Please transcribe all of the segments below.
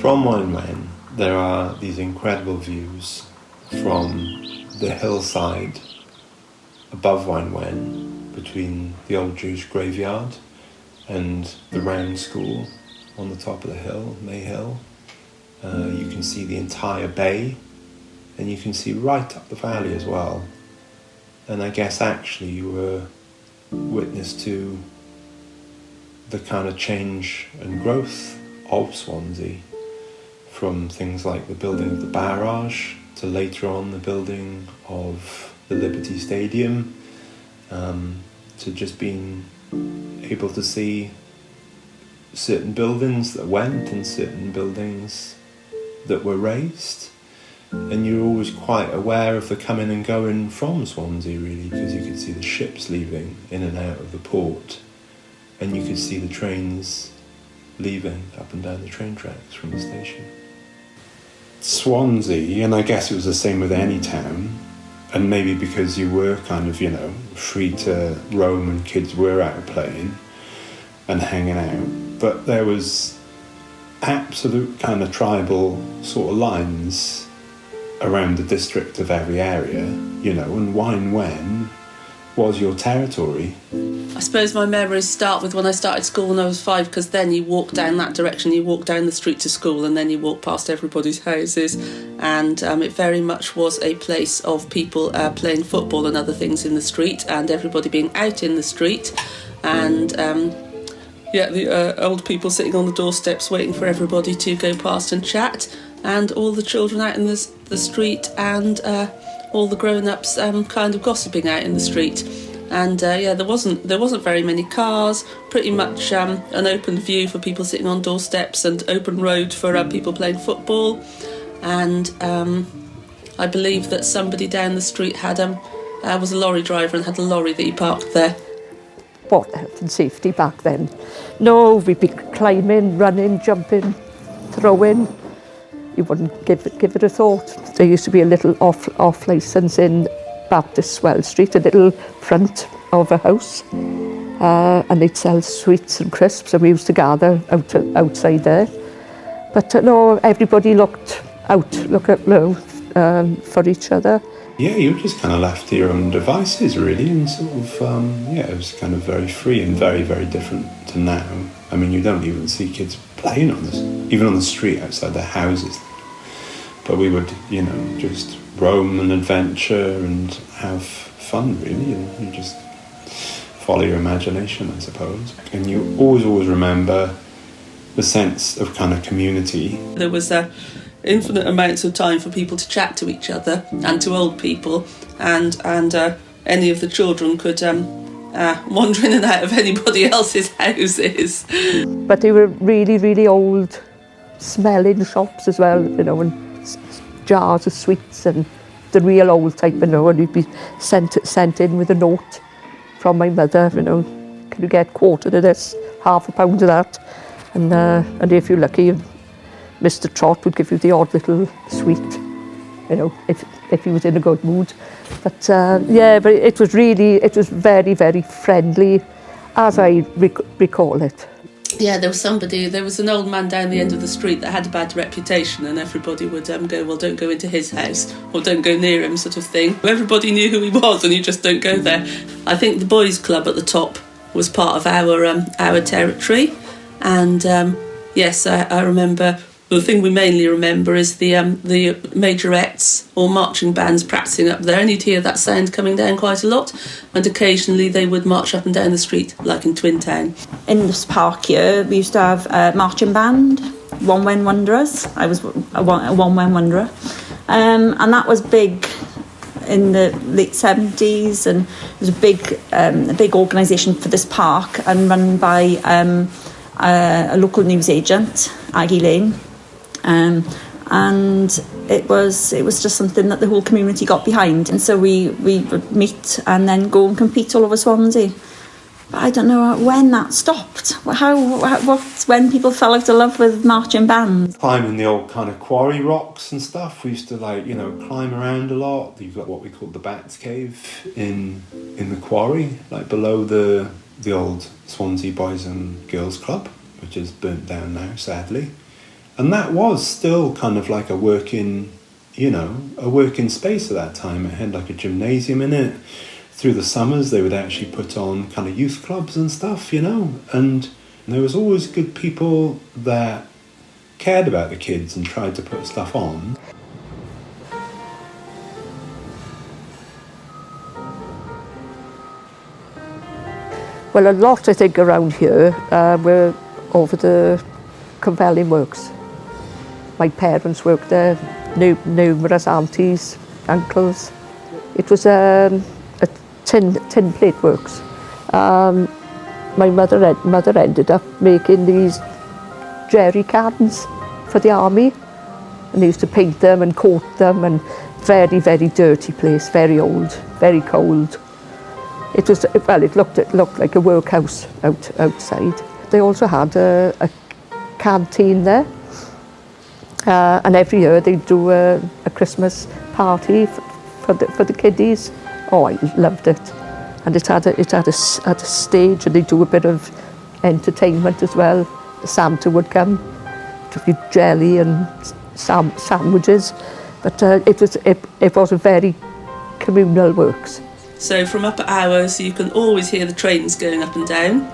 From Waun Wen, there are these incredible views from the hillside above Waun Wen, between the old Jewish graveyard and the round school on the top of the hill, May Hill. You can see the entire bay, and you can see right up the valley as well. And I guess actually you were witness to the kind of change and growth of Swansea, from things like the building of the barrage to later on the building of the Liberty Stadium, to just being able to see certain buildings that went and certain buildings that were raised. And you're always quite aware of the coming and going from Swansea, really, because you could see the ships leaving in and out of the port, and you could see the trains leaving up and down the train tracks from the station. Swansea, and I guess it was the same with any town, and maybe because you were kind of, free to roam and kids were out playing and hanging out, but there was absolute kind of tribal sort of lines around the district of every area, and Waun Wen was your territory. I suppose my memories start with when I started school when I was 5, because then you walk down that direction, you walk down the street to school, and then you walk past everybody's houses, and it very much was a place of people playing football and other things in the street, and everybody being out in the street, and the old people sitting on the doorsteps waiting for everybody to go past and chat, and all the children out in the street, and all the grown-ups kind of gossiping out in the street. And there wasn't very many cars, pretty much an open view for people sitting on doorsteps, and open road for people playing football. And I believe that somebody down the street was a lorry driver and had a lorry that he parked there. What health and safety back then? No, we'd be climbing, running, jumping, throwing. You wouldn't give it a thought. There used to be a little off licence in Baptist Swell Street, a little front of a house, and they'd sell sweets and crisps, and we used to gather outside there. But no, everybody looked for each other. Yeah, you were just kind of left to your own devices, really, and sort of, it was kind of very free and very, very different to now. I mean, you don't even see kids playing even on the street outside their houses. But we would, just roam and adventure and have fun, really, and you just follow your imagination, I suppose. And you always remember the sense of kind of community. There was infinite amounts of time for people to chat to each other and to old people, and any of the children could wander in and out of anybody else's houses. But they were really, really old, smelling shops as well, and jars of sweets, and the real old type, and you'd be sent in with a note from my mother, can you get a quarter of this, half a pound of that, and if you're lucky, Mr. Trott would give you the odd little sweet, if he was in a good mood. But but it was very, very friendly, as I recall it. Yeah, there was an old man down the end of the street that had a bad reputation, and everybody would go, well, don't go into his house, or don't go near him, sort of thing. Everybody knew who he was, and you just don't go there. I think the boys' club at the top was part of our territory, and yes, I remember. The thing we mainly remember is the majorettes or marching bands practising up there, and you'd hear that sound coming down quite a lot, and occasionally they would march up and down the street like in Twin Town. In this park here, we used to have a marching band, Waun Wen Wanderers. I was a Waun Wen Wanderer, and that was big in the late 70s, and it was a big organisation for this park, and run by a local newsagent, Aggie Lane. And it was just something that the whole community got behind, and so we would meet and then go and compete all over Swansea. But I don't know when that stopped. When people fell out of love with marching bands. Climbing the old kind of quarry rocks and stuff. We used to climb around a lot. You've got what we called the Bats Cave in the quarry, like below the old Swansea Boys and Girls Club, which is burnt down now, sadly. And that was still kind of like a working space at that time. It had like a gymnasium in it. Through the summers, they would actually put on kind of youth clubs and stuff, and there was always good people that cared about the kids and tried to put stuff on. Well, a lot, I think, around here were over the Convelling Works. My parents worked there, numerous aunties, uncles. It was a tin plate works. My mother ended up making these jerry cans for the army, and they used to paint them and coat them, and very, very dirty place, very old, very cold. It looked like a workhouse outside. They also had a canteen there, and every year they'd do a Christmas party for the kiddies. Oh, I loved it, and it had a stage, and they'd do a bit of entertainment as well. Santa would come to give jelly and sandwiches, but it was a very communal works. So from up at hours, you can always hear the trains going up and down.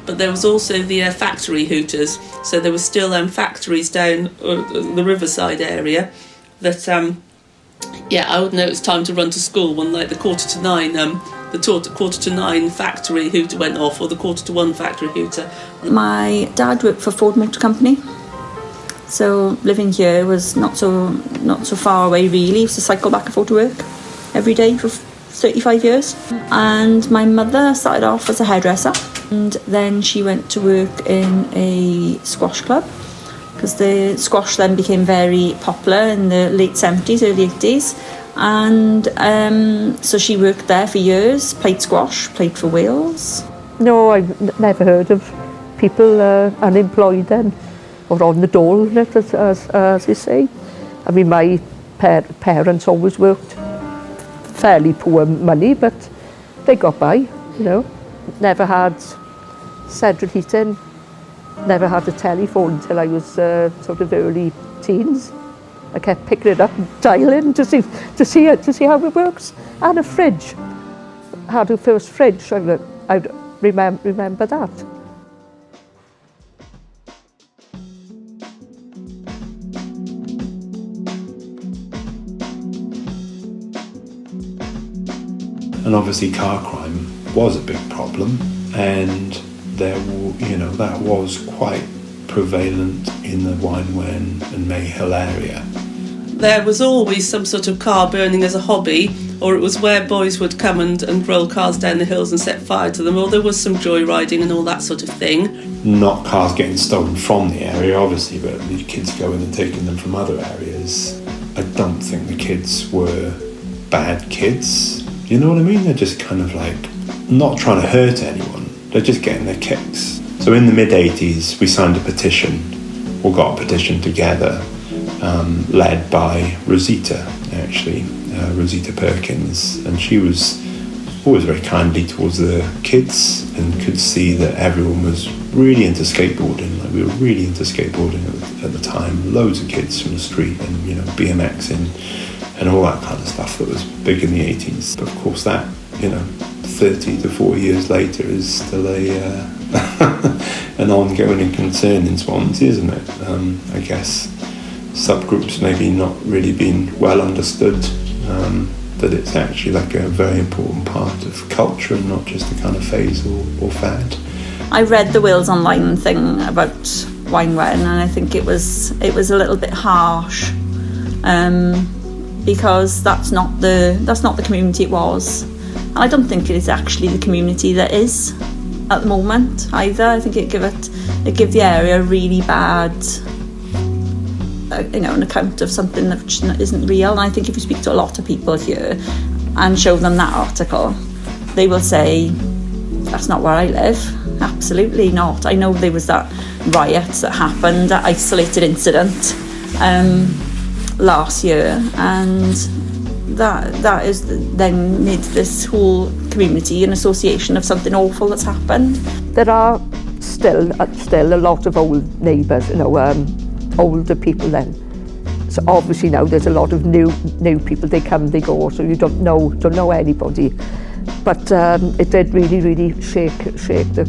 But there was also the factory hooters. So there were still factories down the riverside area that, I would know it was time to run to school when, like, the 9:15, the 9:15 factory hooter went off, or the 1:45 factory hooter. My dad worked for Ford Motor Company. So living here was not so far away, really. He used to cycle back and forth to work every day for 35 years. And my mother started off as a hairdresser, and then she went to work in a squash club, because the squash then became very popular in the late 70s, early 80s. And so she worked there for years, played squash, played for Wales. No, I've never heard of people unemployed then, or on the dole, as you say. I mean, my parents always worked fairly poor money, but they got by, Never had central heating, never had a telephone until I was sort of early teens. I kept picking it up and dialing to see how it works. And a fridge. Had a first fridge. I remember that. And obviously car crime was a big problem, and that was quite prevalent in the Waun Wen and May Hill area. There was always some sort of car burning as a hobby, or it was where boys would come and roll cars down the hills and set fire to them, or there was some joyriding and all that sort of thing. Not cars getting stolen from the area, obviously, but the kids going and taking them from other areas. I don't think the kids were bad kids. You know what I mean? They're just kind of like not trying to hurt anyone. They're just getting their kicks. So in the mid-80s, we signed a petition, or got a petition together, led by Rosita, actually, Rosita Perkins. And she was always very kindly towards the kids, and could see that everyone was really into skateboarding. Like, we were really into skateboarding at the time. Loads of kids from the street, and BMXing and all that kind of stuff that was big in the 80s. But of course that, 30 to 40 years later is still an ongoing concern in Swansea, isn't it? I guess subgroups maybe not really being well understood, that it's actually like a very important part of culture and not just a kind of phase or fad. I read the Wales Online thing about Waun Wen, and I think it was a little bit harsh, because that's not the community it was. And I don't think it is actually the community that is at the moment either. I think it gave the area a really bad, an account of something that isn't real. And I think if you speak to a lot of people here and show them that article, they will say, that's not where I live. Absolutely not. I know there was that riot that happened, that isolated incident last year, and that is then made this whole community an association of something awful that's happened. There are still a lot of old neighbours, older people then. So obviously now there's a lot of new people. They come, they go, so you don't know anybody. But it did really shake the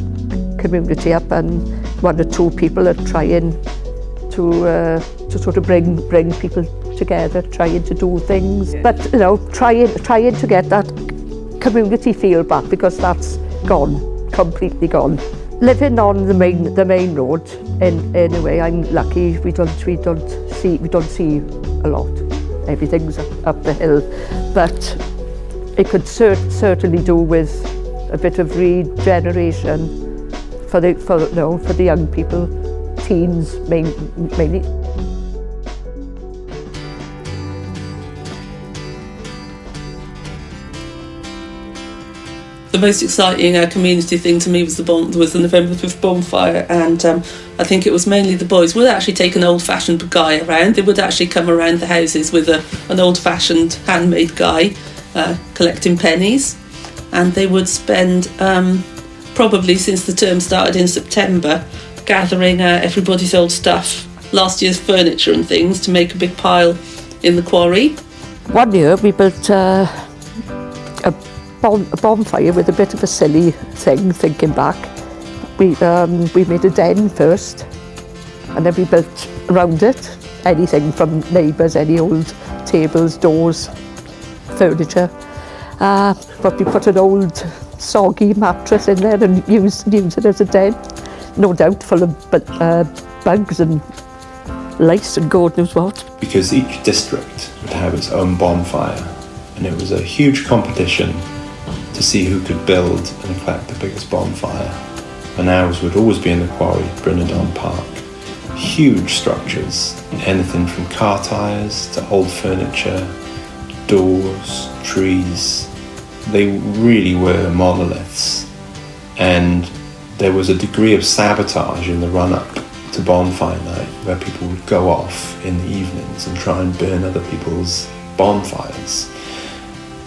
community up, and 1 or 2 people are trying to sort of bring people together, trying to do things. But you know, trying to get that community feel back, because that's gone, completely gone. Living on the main road, in a way, I'm lucky. We don't see a lot. Everything's up the hill, but it could certainly do with a bit of regeneration for the young people, teens mainly. The most exciting community thing to me was the November 5th bonfire, and I think it was mainly the boys would actually take an old-fashioned guy around. They would actually come around the houses with an old-fashioned handmade guy collecting pennies, and they would spend probably since the term started in September gathering everybody's old stuff, last year's furniture and things, to make a big pile in the quarry. One year we built a bonfire with a bit of a silly thing, thinking back. We made a den first, and then we built around it anything from neighbours, any old tables, doors, furniture. But we put an old soggy mattress in there and used it as a den, no doubt full of bugs and lice and God knows what. Because each district would have its own bonfire, and it was a huge competition to see who could build and in fact the biggest bonfire. And ours would always be in the quarry, Brynadon Park. Huge structures, anything from car tyres to old furniture, doors, trees. They really were monoliths, and there was a degree of sabotage in the run-up to bonfire night where people would go off in the evenings and try and burn other people's bonfires,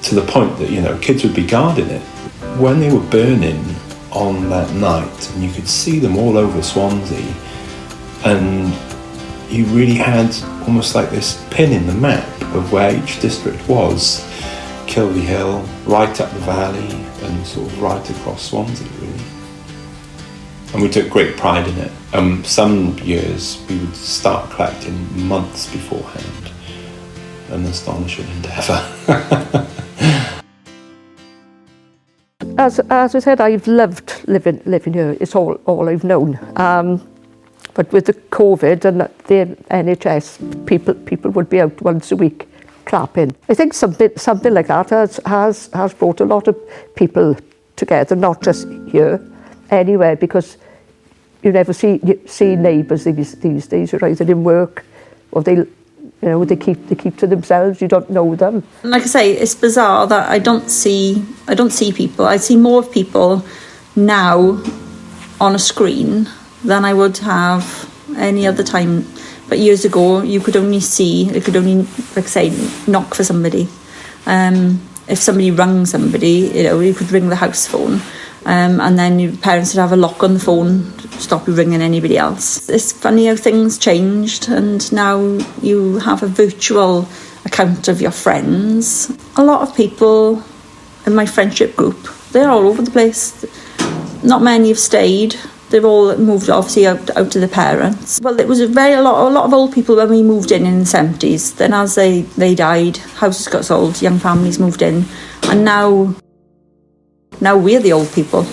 to the point that, you know, kids would be guarding it. When they were burning on that night, and you could see them all over Swansea, and you really had almost like this pin in the map of where each district was. Kilby Hill, right up the valley, and sort of right across Swansea, really. And we took great pride in it. Some years we would start collecting months beforehand. An astonishing endeavour. As I said, I've loved living here. It's all I've known. But with the COVID and the NHS, people would be out once a week clapping. I think something like that has brought a lot of people together, not just here, anywhere, because you never see neighbours these days. You're either in work or they keep to themselves. You don't know them. Like I say, it's bizarre that I don't see people. I see more people now on a screen than I would have any other time. But years ago, they could only, like I say, knock for somebody. If somebody rang somebody, you could ring the house phone, and then your parents would have a lock on the phone to stop you ringing anybody else. It's funny how things changed, and now you have a virtual account of your friends. A lot of people in my friendship group, they're all over the place. Not many have stayed. They've all moved, obviously, out to their parents. Well, it was a lot of old people when we moved in the 70s. Then as they died, houses got sold, young families moved in. And now we're the old people.